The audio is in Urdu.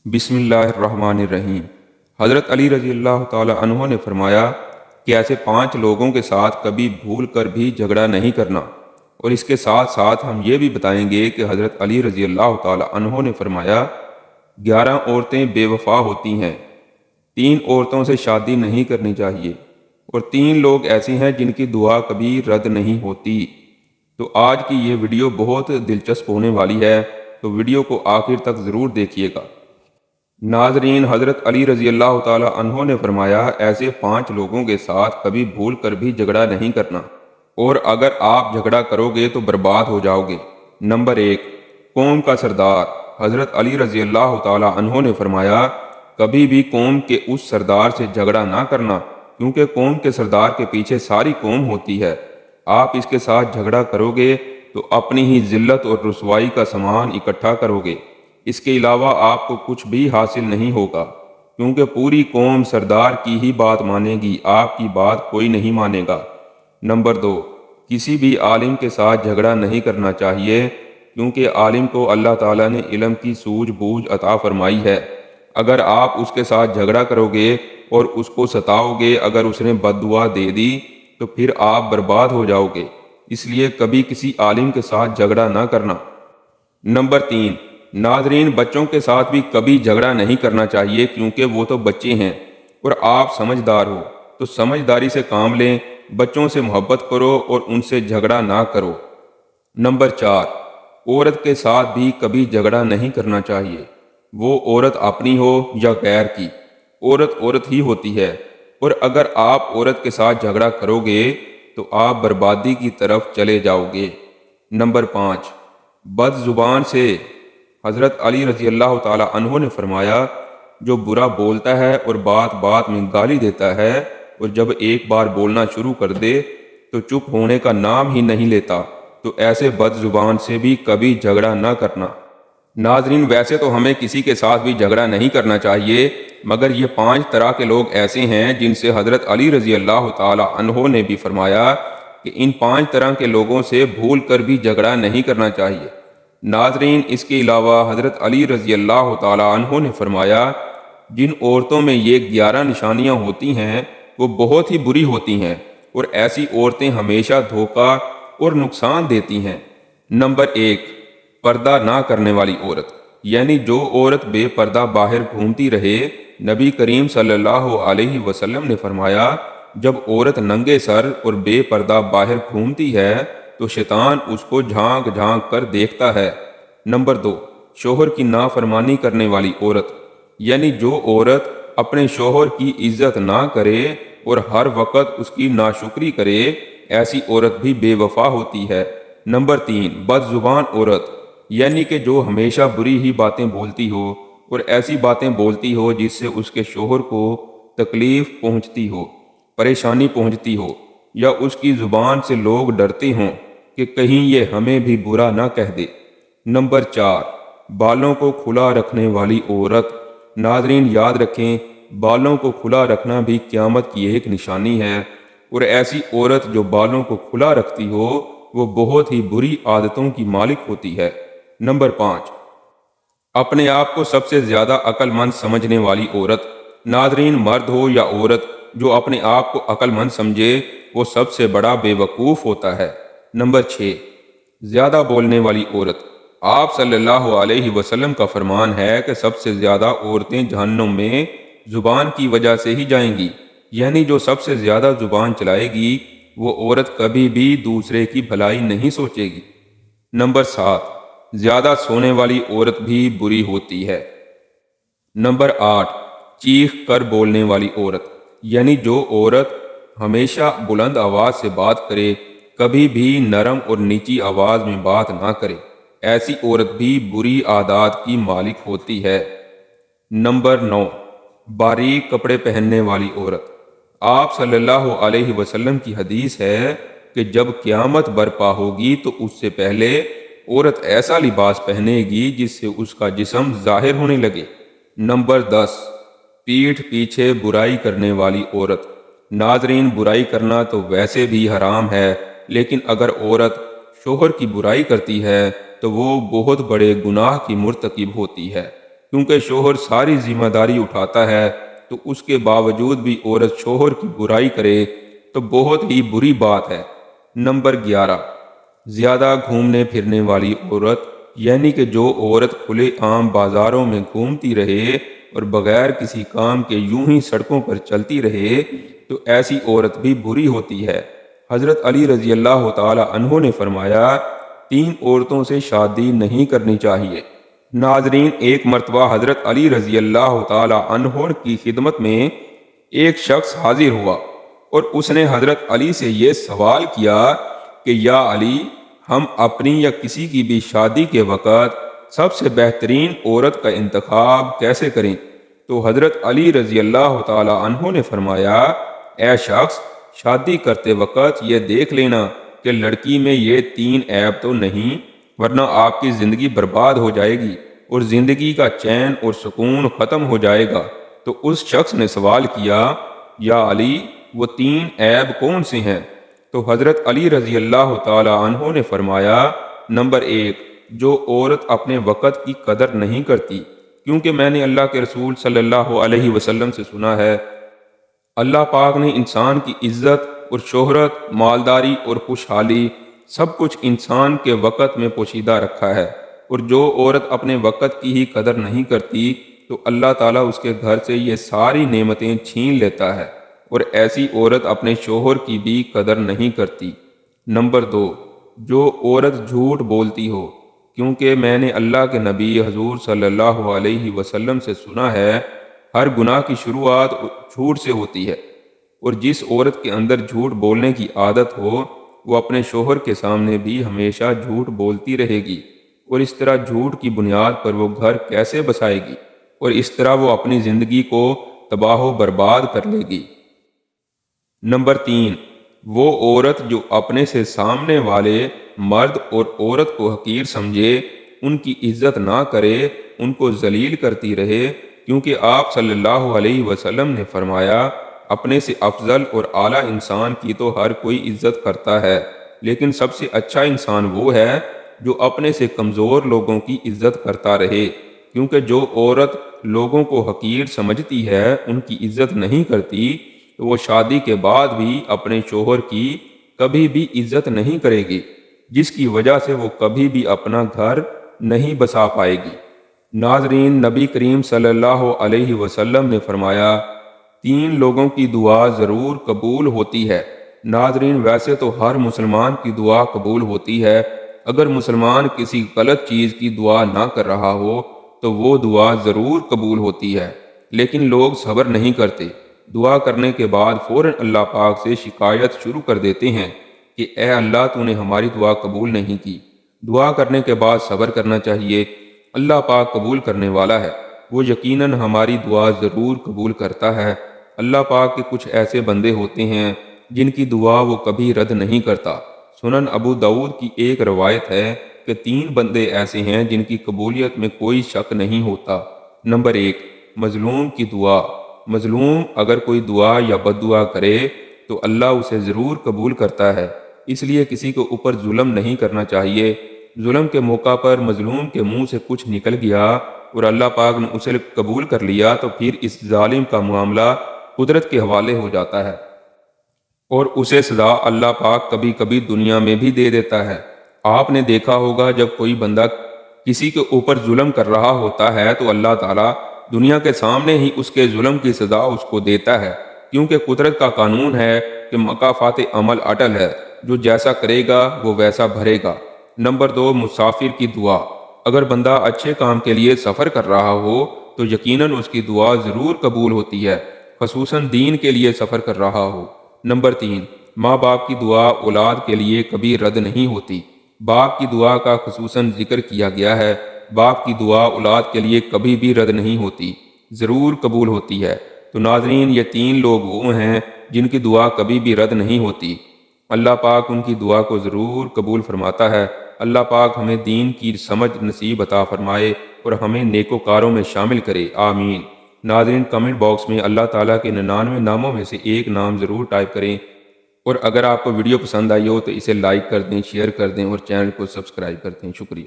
بسم اللہ الرحمن الرحیم۔ حضرت علی رضی اللہ تعالی عنہ نے فرمایا کہ ایسے 5 لوگوں کے ساتھ کبھی بھول کر بھی جھگڑا نہیں کرنا، اور اس کے ساتھ ساتھ ہم یہ بھی بتائیں گے کہ حضرت علی رضی اللہ تعالی عنہ نے فرمایا 11 عورتیں بے وفا ہوتی ہیں، 3 عورتوں سے شادی نہیں کرنی چاہیے، اور 3 لوگ ایسے ہیں جن کی دعا کبھی رد نہیں ہوتی۔ تو آج کی یہ ویڈیو بہت دلچسپ ہونے والی ہے، تو ویڈیو کو آخر تک ضرور دیکھیے گا۔ ناظرین، حضرت علی رضی اللہ تعالی عنہ نے فرمایا ایسے 5 لوگوں کے ساتھ کبھی بھول کر بھی جھگڑا نہیں کرنا، اور اگر آپ جھگڑا کرو گے تو برباد ہو جاؤ گے۔ نمبر 1، قوم کا سردار۔ حضرت علی رضی اللہ تعالی عنہ نے فرمایا کبھی بھی قوم کے اس سردار سے جھگڑا نہ کرنا، کیونکہ قوم کے سردار کے پیچھے ساری قوم ہوتی ہے۔ آپ اس کے ساتھ جھگڑا کرو گے تو اپنی ہی ذلت اور رسوائی کا سامان اکٹھا کرو گے، اس کے علاوہ آپ کو کچھ بھی حاصل نہیں ہوگا، کیونکہ پوری قوم سردار کی ہی بات مانے گی، آپ کی بات کوئی نہیں مانے گا۔ نمبر 2، کسی بھی عالم کے ساتھ جھگڑا نہیں کرنا چاہیے، کیونکہ عالم کو اللہ تعالیٰ نے علم کی سوجھ بوجھ عطا فرمائی ہے۔ اگر آپ اس کے ساتھ جھگڑا کرو گے اور اس کو ستاؤ گے، اگر اس نے بد دعا دے دی تو پھر آپ برباد ہو جاؤ گے، اس لیے کبھی کسی عالم کے ساتھ جھگڑا نہ کرنا۔ نمبر 3، ناظرین، بچوں کے ساتھ بھی کبھی جھگڑا نہیں کرنا چاہیے، کیونکہ وہ تو بچے ہیں اور آپ سمجھدار ہو، تو سمجھداری سے کام لیں، بچوں سے محبت کرو اور ان سے جھگڑا نہ کرو۔ نمبر 4، عورت کے ساتھ بھی کبھی جھگڑا نہیں کرنا چاہیے، وہ عورت اپنی ہو یا غیر کی، عورت عورت ہی ہوتی ہے، اور اگر آپ عورت کے ساتھ جھگڑا کرو گے تو آپ بربادی کی طرف چلے جاؤ گے۔ نمبر 5، بد زبان سے۔ حضرت علی رضی اللہ تعالی عنہ نے فرمایا جو برا بولتا ہے اور بات بات میں گالی دیتا ہے، اور جب ایک بار بولنا شروع کر دے تو چپ ہونے کا نام ہی نہیں لیتا، تو ایسے بد زبان سے بھی کبھی جھگڑا نہ کرنا۔ ناظرین، ویسے تو ہمیں کسی کے ساتھ بھی جھگڑا نہیں کرنا چاہیے، مگر یہ 5 طرح کے لوگ ایسے ہیں جن سے حضرت علی رضی اللہ تعالی عنہ نے بھی فرمایا کہ ان 5 طرح کے لوگوں سے بھول کر بھی جھگڑا نہیں کرنا چاہیے۔ ناظرین، اس کے علاوہ حضرت علی رضی اللہ تعالی عنہ نے فرمایا جن عورتوں میں یہ 11 نشانیاں ہوتی ہیں وہ بہت ہی بری ہوتی ہیں، اور ایسی عورتیں ہمیشہ دھوکہ اور نقصان دیتی ہیں۔ نمبر 1، پردہ نہ کرنے والی عورت، یعنی جو عورت بے پردہ باہر گھومتی رہے۔ نبی کریم صلی اللہ علیہ وسلم نے فرمایا جب عورت ننگے سر اور بے پردہ باہر گھومتی ہے تو شیطان اس کو جھانک جھانک کر دیکھتا ہے۔ نمبر 2، شوہر کی نافرمانی کرنے والی عورت، یعنی جو عورت اپنے شوہر کی عزت نہ کرے اور ہر وقت اس کی ناشکری کرے، ایسی عورت بھی بے وفا ہوتی ہے۔ نمبر 3، بد زبان عورت، یعنی کہ جو ہمیشہ بری ہی باتیں بولتی ہو اور ایسی باتیں بولتی ہو جس سے اس کے شوہر کو تکلیف پہنچتی ہو، پریشانی پہنچتی ہو، یا اس کی زبان سے لوگ ڈرتے ہوں کہ کہیں یہ ہمیں بھی برا نہ کہہ دے۔ نمبر 4، بالوں کو کھلا رکھنے والی عورت۔ ناظرین، یاد رکھیں بالوں کو کھلا رکھنا بھی قیامت کی ایک نشانی ہے، اور ایسی عورت جو بالوں کو کھلا رکھتی ہو وہ بہت ہی بری عادتوں کی مالک ہوتی ہے۔ نمبر 5، اپنے آپ کو سب سے زیادہ عقل مند سمجھنے والی عورت۔ ناظرین، مرد ہو یا عورت، جو اپنے آپ کو عقل مند سمجھے وہ سب سے بڑا بے وقوف ہوتا ہے۔ نمبر 6، زیادہ بولنے والی عورت۔ آپ صلی اللہ علیہ وسلم کا فرمان ہے کہ سب سے زیادہ عورتیں جہنم میں زبان کی وجہ سے ہی جائیں گی، یعنی جو سب سے زیادہ زبان چلائے گی وہ عورت کبھی بھی دوسرے کی بھلائی نہیں سوچے گی۔ نمبر 7، زیادہ سونے والی عورت بھی بری ہوتی ہے۔ نمبر 8، چیخ کر بولنے والی عورت، یعنی جو عورت ہمیشہ بلند آواز سے بات کرے، کبھی بھی نرم اور نیچی آواز میں بات نہ کرے، ایسی عورت بھی بری عادات کی مالک ہوتی ہے۔ نمبر 9، باریک کپڑے پہننے والی عورت۔ آپ صلی اللہ علیہ وسلم کی حدیث ہے کہ جب قیامت برپا ہوگی تو اس سے پہلے عورت ایسا لباس پہنے گی جس سے اس کا جسم ظاہر ہونے لگے۔ نمبر 10، پیٹھ پیچھے برائی کرنے والی عورت۔ ناظرین، برائی کرنا تو ویسے بھی حرام ہے، لیکن اگر عورت شوہر کی برائی کرتی ہے تو وہ بہت بڑے گناہ کی مرتکب ہوتی ہے۔ کیونکہ شوہر ساری ذمہ داری اٹھاتا ہے تو اس کے باوجود بھی عورت شوہر کی برائی کرے تو بہت ہی بری بات ہے۔ نمبر 11، زیادہ گھومنے پھرنے والی عورت، یعنی کہ جو عورت کھلے عام بازاروں میں گھومتی رہے اور بغیر کسی کام کے یوں ہی سڑکوں پر چلتی رہے تو ایسی عورت بھی بری ہوتی ہے۔ حضرت علی رضی اللہ تعالی عنہ نے فرمایا، 3 عورتوں سے شادی نہیں کرنی چاہیے۔ ناظرین، ایک مرتبہ حضرت علی رضی اللہ تعالی عنہ کی خدمت میں ایک شخص حاضر ہوا اور اس نے حضرت علی سے یہ سوال کیا کہ یا علی، ہم اپنی یا کسی کی بھی شادی کے وقت سب سے بہترین عورت کا انتخاب کیسے کریں؟ تو حضرت علی رضی اللہ تعالی عنہ نے فرمایا، اے شخص، شادی کرتے وقت یہ دیکھ لینا کہ لڑکی میں یہ 3 عیب تو نہیں، ورنہ آپ کی زندگی برباد ہو جائے گی اور زندگی کا چین اور سکون ختم ہو جائے گا۔ تو اس شخص نے سوال کیا، یا علی، وہ 3 عیب کون سے ہیں؟ تو حضرت علی رضی اللہ تعالی عنہ نے فرمایا، نمبر 1، جو عورت اپنے وقت کی قدر نہیں کرتی، کیونکہ میں نے اللہ کے رسول صلی اللہ علیہ وسلم سے سنا ہے، اللہ پاک نے انسان کی عزت اور شہرت، مالداری اور خوشحالی سب کچھ انسان کے وقت میں پوشیدہ رکھا ہے، اور جو عورت اپنے وقت کی ہی قدر نہیں کرتی تو اللہ تعالیٰ اس کے گھر سے یہ ساری نعمتیں چھین لیتا ہے، اور ایسی عورت اپنے شوہر کی بھی قدر نہیں کرتی۔ نمبر 2، جو عورت جھوٹ بولتی ہو، کیونکہ میں نے اللہ کے نبی حضور صلی اللہ علیہ وسلم سے سنا ہے، ہر گناہ کی شروعات جھوٹ سے ہوتی ہے، اور جس عورت کے اندر جھوٹ بولنے کی عادت ہو وہ اپنے شوہر کے سامنے بھی ہمیشہ جھوٹ بولتی رہے گی، اور اس طرح جھوٹ کی بنیاد پر وہ گھر کیسے بسائے گی، اور اس طرح وہ اپنی زندگی کو تباہ و برباد کر لے گی۔ نمبر 3، وہ عورت جو اپنے سے سامنے والے مرد اور عورت کو حقیر سمجھے، ان کی عزت نہ کرے، ان کو ذلیل کرتی رہے، کیونکہ آپ صلی اللہ علیہ وسلم نے فرمایا، اپنے سے افضل اور اعلیٰ انسان کی تو ہر کوئی عزت کرتا ہے، لیکن سب سے اچھا انسان وہ ہے جو اپنے سے کمزور لوگوں کی عزت کرتا رہے، کیونکہ جو عورت لوگوں کو حقیر سمجھتی ہے، ان کی عزت نہیں کرتی، تو وہ شادی کے بعد بھی اپنے شوہر کی کبھی بھی عزت نہیں کرے گی، جس کی وجہ سے وہ کبھی بھی اپنا گھر نہیں بسا پائے گی۔ ناظرین، نبی کریم صلی اللہ علیہ وسلم نے فرمایا، 3 لوگوں کی دعا ضرور قبول ہوتی ہے۔ ناظرین، ویسے تو ہر مسلمان کی دعا قبول ہوتی ہے، اگر مسلمان کسی غلط چیز کی دعا نہ کر رہا ہو تو وہ دعا ضرور قبول ہوتی ہے، لیکن لوگ صبر نہیں کرتے، دعا کرنے کے بعد فوراً اللہ پاک سے شکایت شروع کر دیتے ہیں کہ اے اللہ، تو نے ہماری دعا قبول نہیں کی۔ دعا کرنے کے بعد صبر کرنا چاہیے، اللہ پاک قبول کرنے والا ہے، وہ یقیناً ہماری دعا ضرور قبول کرتا ہے۔ اللہ پاک کے کچھ ایسے بندے ہوتے ہیں جن کی دعا وہ کبھی رد نہیں کرتا۔ سنن ابو داؤد کی ایک روایت ہے کہ 3 بندے ایسے ہیں جن کی قبولیت میں کوئی شک نہیں ہوتا۔ نمبر 1، مظلوم کی دعا۔ مظلوم اگر کوئی دعا یا بد دعا کرے تو اللہ اسے ضرور قبول کرتا ہے، اس لیے کسی کے اوپر ظلم نہیں کرنا چاہیے۔ ظلم کے موقع پر مظلوم کے منہ سے کچھ نکل گیا اور اللہ پاک نے اسے قبول کر لیا تو پھر اس ظالم کا معاملہ قدرت کے حوالے ہو جاتا ہے، اور اسے سزا اللہ پاک کبھی کبھی دنیا میں بھی دے دیتا ہے۔ آپ نے دیکھا ہوگا جب کوئی بندہ کسی کے اوپر ظلم کر رہا ہوتا ہے تو اللہ تعالیٰ دنیا کے سامنے ہی اس کے ظلم کی سزا اس کو دیتا ہے، کیونکہ قدرت کا قانون ہے کہ مکافات عمل اٹل ہے، جو جیسا کرے گا وہ ویسا بھرے گا۔ نمبر 2، مسافر کی دعا۔ اگر بندہ اچھے کام کے لیے سفر کر رہا ہو تو یقیناً اس کی دعا ضرور قبول ہوتی ہے، خصوصاً دین کے لیے سفر کر رہا ہو۔ نمبر 3، ماں باپ کی دعا اولاد کے لیے کبھی رد نہیں ہوتی۔ باپ کی دعا کا خصوصاً ذکر کیا گیا ہے، باپ کی دعا اولاد کے لیے کبھی بھی رد نہیں ہوتی، ضرور قبول ہوتی ہے۔ تو ناظرین، یہ 3 لوگ وہ ہیں جن کی دعا کبھی بھی رد نہیں ہوتی، اللہ پاک ان کی دعا کو ضرور قبول فرماتا ہے۔ اللہ پاک ہمیں دین کی سمجھ نصیب عطا فرمائے اور ہمیں نیکوکاروں میں شامل کرے، آمین۔ ناظرین، کمنٹ باکس میں اللہ تعالیٰ کے 99 ناموں میں سے ایک نام ضرور ٹائپ کریں، اور اگر آپ کو ویڈیو پسند آئی ہو تو اسے لائک کر دیں، شیئر کر دیں اور چینل کو سبسکرائب کر دیں۔ شکریہ۔